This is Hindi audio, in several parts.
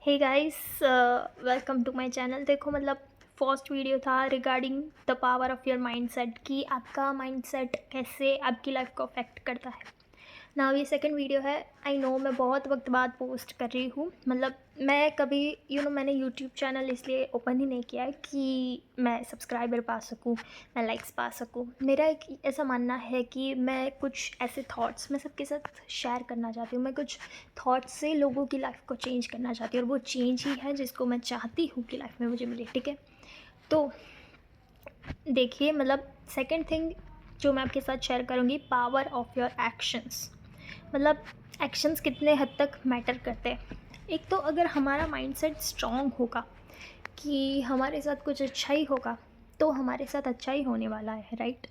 Hey guys, welcome to my channel. देखो मतलब फर्स्ट वीडियो था regarding the power of your mindset कि आपका माइंडसेट कैसे आपकी लाइफ को अफेक्ट करता है। नाउ ये सेकंड वीडियो है। आई नो मैं बहुत वक्त बाद पोस्ट कर रही हूँ। मतलब मैं कभी मैंने यूट्यूब चैनल इसलिए ओपन ही नहीं किया है कि मैं सब्सक्राइबर पा सकूँ, मैं लाइक्स पा सकूँ। मेरा एक ऐसा मानना है कि मैं कुछ ऐसे थॉट्स मैं सबके साथ शेयर करना चाहती हूँ। मैं कुछ थॉट्स से लोगों की लाइफ को चेंज करना चाहती हूँ और वो चेंज ही है जिसको मैं चाहती हूँ कि लाइफ में मुझे मिले। ठीक है, तो देखिए मतलब सेकंड थिंग जो मैं आपके साथ शेयर करूँगी, पावर ऑफ योर एक्शंस। मतलब एक्शंस कितने हद तक मैटर करते हैं। एक तो अगर हमारा माइंडसेट स्ट्रांग होगा कि हमारे साथ कुछ अच्छा ही होगा तो हमारे साथ अच्छा ही होने वाला है, राइट।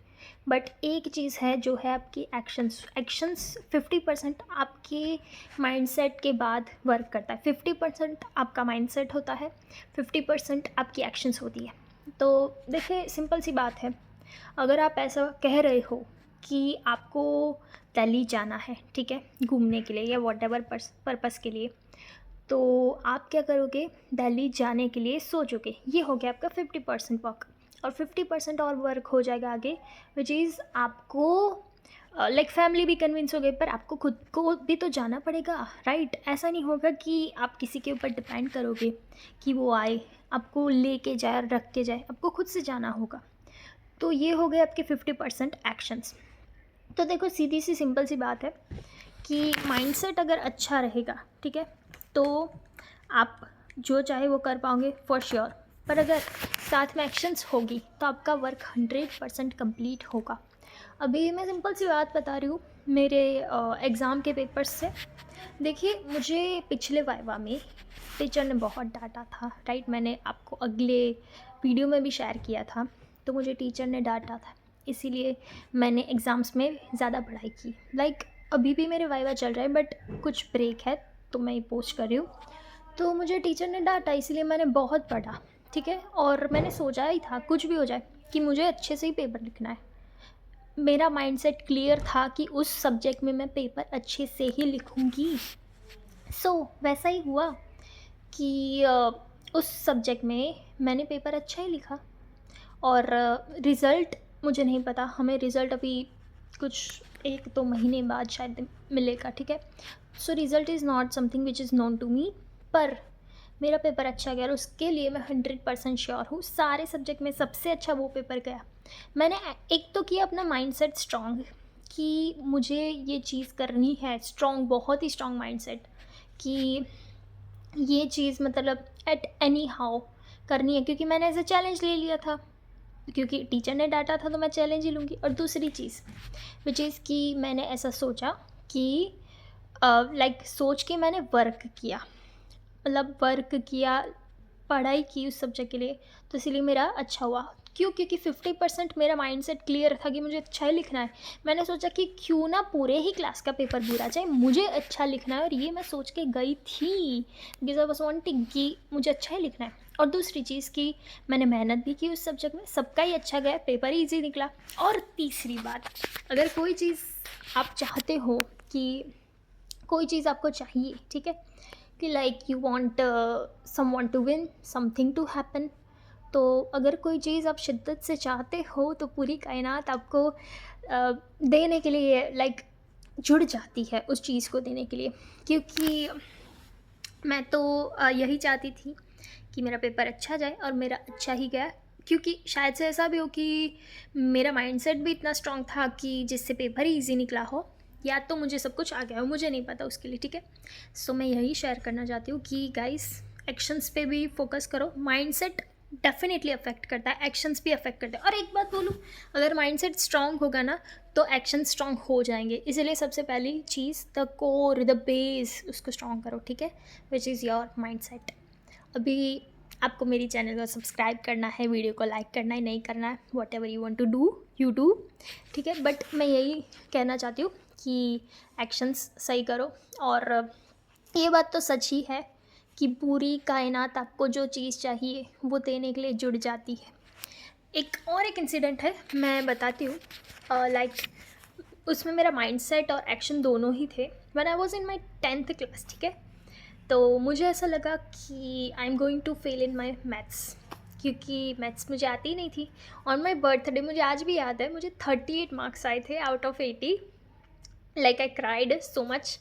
बट एक चीज़ है जो है आपकी एक्शंस। एक्शंस 50% आपके माइंडसेट के बाद वर्क करता है। 50% आपका माइंडसेट होता है, 50% आपकी एक्शंस होती है। तो देखिए सिंपल सी बात है, अगर आप ऐसा कह रहे हो कि आपको दिल्ली जाना है, ठीक है, घूमने के लिए या वॉट एवर पर्पज़ के लिए, तो आप क्या करोगे, दिल्ली जाने के लिए सोचोगे। ये हो गया आपका 50% वर्क। और 50% और वर्क हो जाएगा आगे, विच इज़ आपको लाइक फैमिली भी कन्विंस हो गई, पर आपको खुद को भी तो जाना पड़ेगा, राइट। ऐसा नहीं होगा कि आप किसी के ऊपर डिपेंड करोगे कि वो आए आपको लेके जाए और रख के जाए, आपको खुद से जाना होगा। तो ये हो गए आपके 50% एक्शंस। तो देखो सीधी सी सिंपल सी बात है कि माइंडसेट अगर अच्छा रहेगा, ठीक है, तो आप जो चाहे वो कर पाओगे फॉर श्योर। पर अगर साथ में एक्शंस होगी तो आपका वर्क 100% कंप्लीट होगा। अभी मैं सिंपल सी बात बता रही हूँ मेरे एग्ज़ाम के पेपर्स से। देखिए मुझे पिछले वाइवा में टीचर ने बहुत डांटा था, राइट। मैंने आपको अगले वीडियो में भी शेयर किया था। तो मुझे टीचर ने डांटा था, इसीलिए मैंने एग्ज़ाम्स में ज़्यादा पढ़ाई की। लाइक अभी भी मेरे वाइवा चल रहा है बट कुछ ब्रेक है तो मैं ये पोस्ट कर रही हूँ। तो मुझे टीचर ने डांटा, इसीलिए मैंने बहुत पढ़ा, ठीक है। और मैंने सोचा ही था कुछ भी हो जाए कि मुझे अच्छे से ही पेपर लिखना है। मेरा माइंडसेट क्लियर था कि उस सब्जेक्ट में मैं पेपर अच्छे से ही लिखूँगी। वैसा ही हुआ कि उस सब्जेक्ट में मैंने पेपर अच्छा ही लिखा। और रिज़ल्ट मुझे नहीं पता, हमें रिज़ल्ट अभी कुछ 1-2 महीने बाद शायद मिलेगा, ठीक है। So result is not something which is known to me, पर मेरा पेपर अच्छा गया और उसके लिए मैं 100% श्योर हूँ। सारे सब्जेक्ट में सबसे अच्छा वो पेपर गया। मैंने एक तो किया अपना माइंडसेट स्ट्रॉन्ग कि मुझे ये चीज़ करनी है, स्ट्रॉन्ग, बहुत ही स्ट्रॉन्ग माइंडसेट कि ये चीज़ मतलब एट एनी हाउ करनी है, क्योंकि मैंने ऐसे चैलेंज ले लिया था, क्योंकि टीचर ने डांटा था तो मैं चैलेंज ही लूँगी। और दूसरी चीज़ विच इज़ कि मैंने ऐसा सोचा कि लाइक सोच के मैंने वर्क किया, मतलब वर्क किया, पढ़ाई की उस सब्जेक्ट के लिए, तो इसीलिए मेरा अच्छा हुआ। क्यों? क्योंकि 50% मेरा माइंडसेट क्लियर था कि मुझे अच्छा ही लिखना है। मैंने सोचा कि क्यों ना पूरे ही क्लास का पेपर बुरा जाए, मुझे अच्छा लिखना है। और ये मैं सोच के गई थी बिकॉज आई वाज वांटिंग कि मुझे अच्छा ही लिखना है। और दूसरी चीज़ कि मैंने मेहनत भी की उस सब्जेक्ट में, सबका ही अच्छा गया, पेपर ही ईजी निकला। और तीसरी बात, अगर कोई चीज़ आप चाहते हो कि कोई चीज़ आपको चाहिए, ठीक है, कि like you want someone to win, something to happen, तो अगर कोई चीज़ आप शिद्दत से चाहते हो तो पूरी कायनात आपको देने के लिए लाइक जुड़ जाती है उस चीज़ को देने के लिए। क्योंकि मैं तो यही चाहती थी कि मेरा पेपर अच्छा जाए और मेरा अच्छा ही गया। क्योंकि शायद से ऐसा भी हो कि मेरा माइंडसेट भी इतना स्ट्रांग था कि जिससे पेपर ही इजी निकला हो, या तो मुझे सब कुछ आ गया हो, मुझे नहीं पता उसके लिए, ठीक है। मैं यही शेयर करना चाहती हूँ कि गाइस एक्शंस पे भी फोकस करो। माइंडसेट डेफिनेटली अफेक्ट करता है, एक्शंस भी अफेक्ट करते हैं। और एक बात बोलूँ, अगर माइंडसेट स्ट्रांग होगा ना तो एक्शन स्ट्रांग हो जाएंगे। इसलिए सबसे पहली चीज़, द कोर, द बेस, उसको स्ट्रांग करो, ठीक है, विच इज़ योर माइंडसेट। अभी आपको मेरी चैनल को सब्सक्राइब करना है, वीडियो को लाइक करना है, नहीं करना है, whatever you want to do you do, ठीक है। बट मैं यही कहना चाहती हूँ कि एक्शंस सही करो। और ये बात तो सच ही है कि पूरी कायनात आपको जो चीज़ चाहिए वो देने के लिए जुड़ जाती है। एक इंसिडेंट है, मैं बताती हूँ। लाइक उसमें मेरा माइंडसेट और एक्शन दोनों ही थे। When I was in my 10th class, ठीक है। तो मुझे ऐसा लगा कि I am going to fail in my maths, क्योंकि मैथ्स मुझे आती ही नहीं थी। ऑन माई बर्थडे, मुझे आज भी याद है, मुझे 38 मार्क्स आए थे out of 80। Like I cried so much,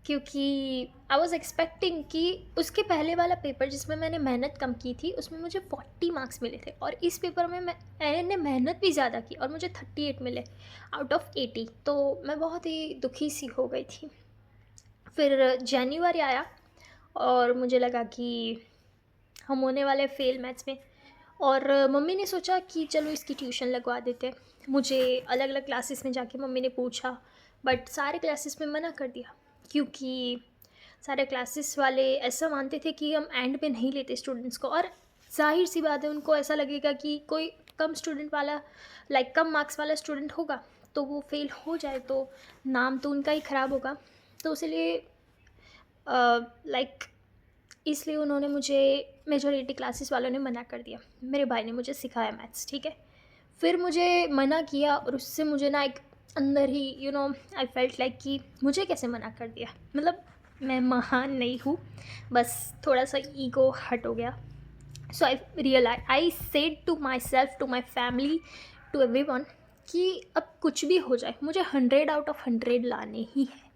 क्योंकि आई वॉज एक्सपेक्टिंग कि उसके पहले वाला पेपर जिसमें मैंने मेहनत कम की थी उसमें मुझे 40 मार्क्स मिले थे, और इस पेपर में मैंने मेहनत भी ज़्यादा की और मुझे 38 मिले आउट ऑफ 80। तो मैं बहुत ही दुखी सी हो गई थी। फिर जनवरी आया और मुझे लगा कि हम होने वाले फेल मैथ्स में, और मम्मी ने सोचा कि चलो इसकी ट्यूशन लगवा देते हैं। मुझे अलग अलग क्लासेस में जाके मम्मी ने पूछा, बट सारे क्लासेस में मना कर दिया, क्योंकि सारे क्लासेस वाले ऐसा मानते थे कि हम एंड पे नहीं लेते स्टूडेंट्स को, और जाहिर सी बात है उनको ऐसा लगेगा कि कोई कम स्टूडेंट वाला, लाइक कम मार्क्स वाला स्टूडेंट होगा तो वो फेल हो जाए तो नाम तो उनका ही ख़राब होगा। तो इसलिए लाइक इसलिए उन्होंने मुझे, मेजॉरिटी क्लासेस वालों ने मना कर दिया। मेरे भाई ने मुझे सिखाया मैथ्स, ठीक है। फिर मुझे मना किया और उससे मुझे ना एक अंदर ही आई फेल्ट लाइक कि मुझे कैसे मना कर दिया, मतलब मैं महान नहीं हूँ, बस थोड़ा सा ईगो हट हो गया। So I said to myself, to my family, to everyone कि अब कुछ भी हो जाए मुझे 100 आउट ऑफ 100 लाने ही है।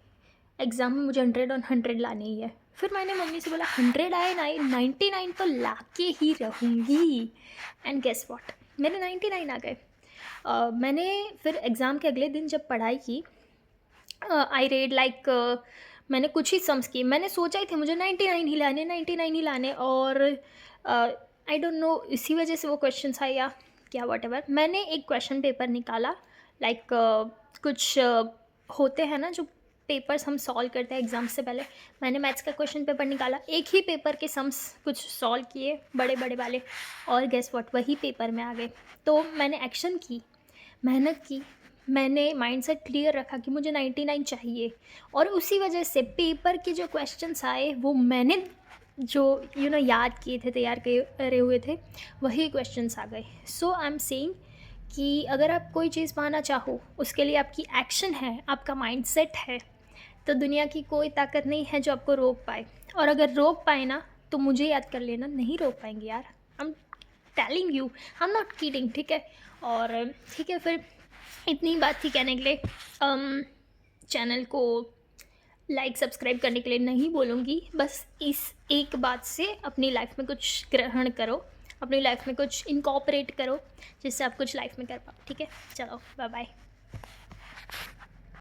एग्ज़ाम में मुझे 100 ऑन 100 लाने ही है। फिर मैंने मम्मी से बोला 100 आए 99 तो ला के ही रहूँगी, एंड गेस व्हाट, मेरे 99 आ गए। मैंने फिर एग्ज़ाम के अगले दिन जब पढ़ाई की, आई रेड लाइक, मैंने कुछ ही सम्स किए। मैंने सोचा ही थे मुझे 99 ही लाने, 99 ही लाने, और आई डोंट नो इसी वजह से वो क्वेश्चंस आए या क्या, वॉटेवर। मैंने एक क्वेश्चन पेपर निकाला, लाइक कुछ होते हैं ना जो पेपर्स हम सॉल्व करते हैं एग्ज़ाम से पहले। मैंने मैथ्स का क्वेश्चन पेपर निकाला, एक ही पेपर के सम्स कुछ सॉल्व किए बड़े बड़े वाले, और गेस व्हाट, वही पेपर में आ गए। तो मैंने एक्शन की, मेहनत की, मैंने माइंडसेट क्लियर रखा कि मुझे 99 चाहिए, और उसी वजह से पेपर के जो क्वेश्चंस आए वो मैंने जो याद किए थे, तैयार करे हुए थे, वही क्वेश्चंस आ गए। सो आई एम सेइंग कि अगर आप कोई चीज़ पाना चाहो, उसके लिए आपकी एक्शन है, आपका माइंडसेट है, तो दुनिया की कोई ताकत नहीं है जो आपको रोक पाए। और अगर रोक पाए ना, तो मुझे याद कर लेना, नहीं रोक पाएंगे यार। I am telling you, I am not kidding, ठीक है। और ठीक है, फिर इतनी बात थी कहने के लिए। चैनल को लाइक सब्सक्राइब करने के लिए नहीं बोलूँगी, बस इस एक बात से अपनी लाइफ में कुछ ग्रहण करो, अपनी लाइफ में कुछ इनकॉर्पोरेट करो, जिससे आप कुछ लाइफ में कर पाओ, ठीक है। चलो बाय बाय।